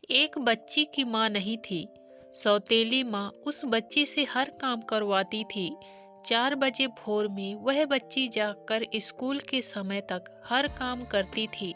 एक बच्ची की माँ नहीं थी। सौतेली माँ उस बच्ची से हर काम करवाती थी। 4 बजे भोर में वह बच्ची जाकर स्कूल के समय तक हर काम करती थी।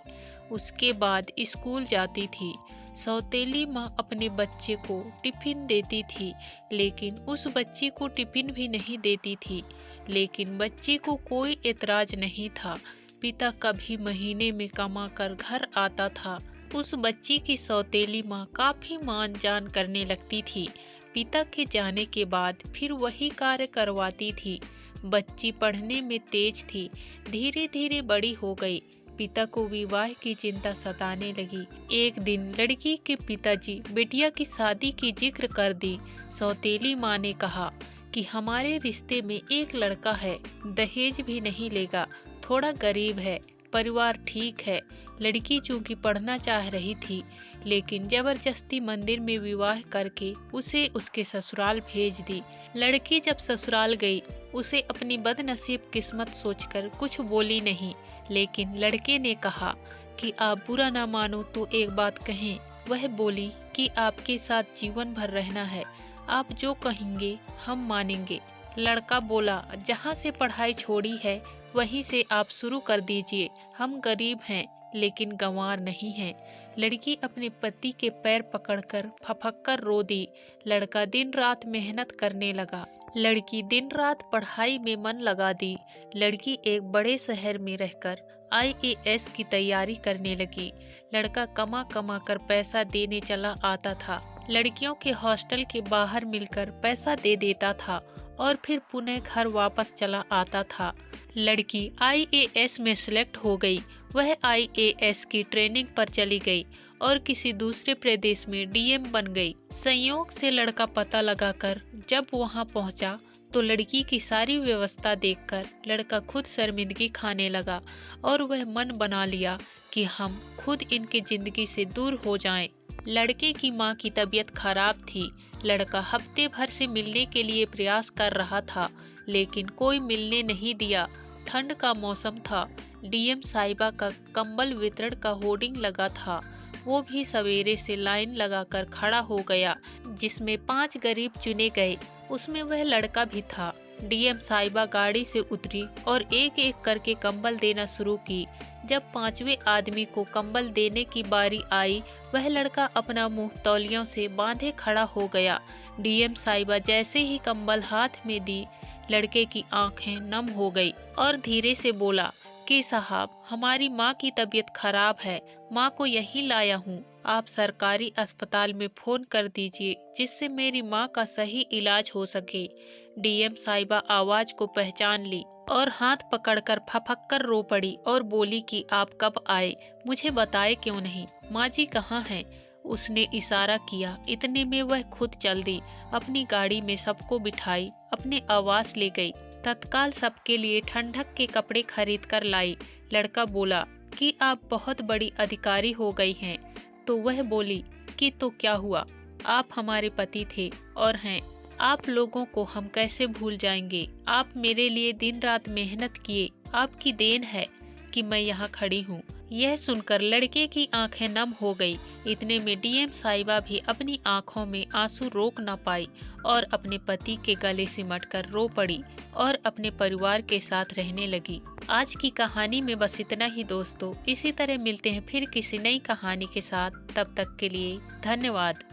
उसके बाद स्कूल जाती थी। सौतेली माँ अपने बच्चे को टिफिन देती थी, लेकिन उस बच्ची को टिफिन भी नहीं देती थी। लेकिन बच्ची को कोई एतराज नहीं था। पिता कभी महीने में कमा कर घर आता था। उस बच्ची की सौतेली माँ काफी मान जान करने लगती थी। पिता के जाने के बाद फिर वही कार्य करवाती थी। बच्ची पढ़ने में तेज थी। धीरे धीरे बड़ी हो गई। पिता को विवाह की चिंता सताने लगी। एक दिन लड़की के पिताजी बिटिया की शादी की जिक्र कर दी। सौतेली माँ ने कहा कि हमारे रिश्ते में एक लड़का है, दहेज भी नहीं लेगा, थोड़ा गरीब है, परिवार ठीक है। लड़की चूंकि पढ़ना चाह रही थी, लेकिन जबरदस्ती मंदिर में विवाह करके उसे उसके ससुराल भेज दी। लड़की जब ससुराल गई, उसे अपनी बदनसीब किस्मत सोचकर कुछ बोली नहीं, लेकिन लड़के ने कहा कि आप बुरा ना मानो तो एक बात कहें। वह बोली कि आपके साथ जीवन भर रहना है, आप जो कहेंगे हम मानेंगे। लड़का बोला, जहाँ से पढ़ाई छोड़ी है वहीं से आप शुरू कर दीजिए। हम गरीब हैं लेकिन गंवार नहीं हैं। लड़की अपने पति के पैर पकड़कर फपक रो दी। लड़का दिन रात मेहनत करने लगा। लड़की दिन रात पढ़ाई में मन लगा दी। लड़की एक बड़े शहर में रहकर IAS की तैयारी करने लगी। लड़का कमा कमा कर पैसा देने चला आता था। लड़कियों के हॉस्टल के बाहर मिलकर पैसा दे देता था और फिर पुनः घर वापस चला आता था। लड़की IAS में सिलेक्ट हो गई। वह IAS की ट्रेनिंग पर चली गई और किसी दूसरे प्रदेश में DM बन गई। संयोग से लड़का पता लगाकर जब वहां पहुंचा तो लड़की की सारी व्यवस्था देखकर लड़का खुद शर्मिंदगी खाने लगा और वह मन बना लिया कि हम खुद इनके जिंदगी से दूर हो जाएं। लड़के की मां की तबीयत खराब थी। लड़का हफ्ते भर से मिलने के लिए प्रयास कर रहा था, लेकिन कोई मिलने नहीं दिया। ठंड का मौसम था। DM साहिबा का कंबल वितरण का होर्डिंग लगा था। वो भी सवेरे से लाइन लगाकर खड़ा हो गया, जिसमें 5 गरीब चुने गए। उसमें वह लड़का भी था। DM साहिबा गाड़ी से उतरी और एक एक करके कंबल देना शुरू की। जब 5वें आदमी को कंबल देने की बारी आई, वह लड़का अपना मुंह तौलियों से बांधे खड़ा हो गया। DM साहिबा जैसे ही कंबल हाथ में दी, लड़के की आंखें नम हो गई और धीरे से बोला कि साहब, हमारी माँ की तबीयत खराब है, माँ को यहीं लाया हूँ। आप सरकारी अस्पताल में फोन कर दीजिए जिससे मेरी माँ का सही इलाज हो सके। DM साहिबा आवाज को पहचान ली और हाथ पकड़कर फपक कर रो पड़ी और बोली कि आप कब आए, मुझे बताए क्यों नहीं, माँ जी कहाँ हैं? उसने इशारा किया। इतने में वह खुद चल दी। अपनी गाड़ी में सबको बिठाई, अपने आवास ले गई। तत्काल सबके लिए ठंडक के कपड़े खरीद कर लाई। लड़का बोला कि आप बहुत बड़ी अधिकारी हो गई हैं। तो वह बोली कि तो क्या हुआ, आप हमारे पति थे और हैं। आप लोगों को हम कैसे भूल जाएंगे? आप मेरे लिए दिन रात मेहनत किए, आपकी देन है कि मैं यहाँ खड़ी हूँ। यह सुनकर लड़के की आंखें नम हो गई। इतने में DM साहिबा भी अपनी आंखों में आंसू रोक न पाई और अपने पति के गले सिमट कर रो पड़ी और अपने परिवार के साथ रहने लगी। आज की कहानी में बस इतना ही दोस्तों। इसी तरह मिलते हैं फिर किसी नई कहानी के साथ। तब तक के लिए धन्यवाद।